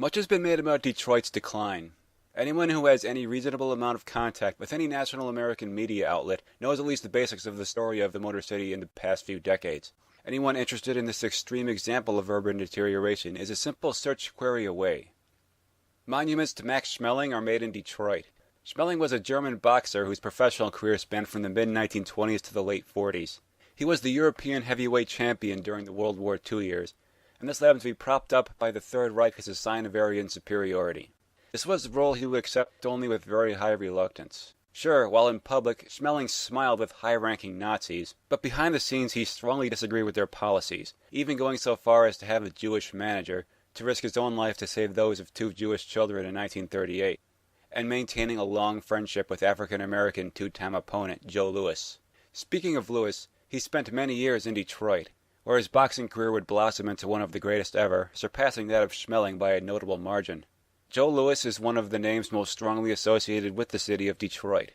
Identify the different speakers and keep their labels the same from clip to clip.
Speaker 1: Much has been made about Detroit's decline. Anyone who has any reasonable amount of contact with any national American media outlet knows at least the basics of the story of the Motor City in the past few decades. Anyone interested in this extreme example of urban deterioration is a simple search query away. Monuments to Max Schmeling are made in Detroit. Schmeling was a German boxer whose professional career spanned from the mid-1920s to the late 40s. He was the European heavyweight champion during the World War II years, and this led him to be propped up by the Third Reich as a sign of Aryan superiority. This was the role he would accept only with very high reluctance. Sure, while in public, Schmeling smiled with high-ranking Nazis, but behind the scenes he strongly disagreed with their policies, even going so far as to have a Jewish manager, to risk his own life to save those of 2 Jewish children in 1938, and maintaining a long friendship with African-American two-time opponent Joe Louis. Speaking of Louis, he spent many years in Detroit, where his boxing career would blossom into one of the greatest ever, surpassing that of Schmeling by a notable margin. Joe Louis is one of the names most strongly associated with the city of Detroit.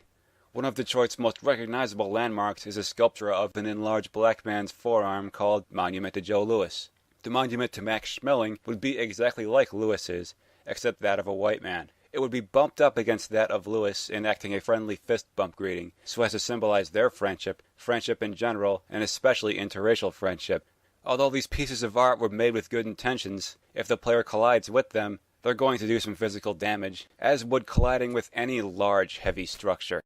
Speaker 1: One of Detroit's most recognizable landmarks is a sculpture of an enlarged black man's forearm called Monument to Joe Louis. The monument to Max Schmeling would be exactly like Louis's, except that of a white man. It would be bumped up against that of Louis, enacting a friendly fist bump greeting, so as to symbolize their friendship in general, and especially interracial friendship. Although these pieces of art were made with good intentions, if the player collides with them, they're going to do some physical damage, as would colliding with any large, heavy structure.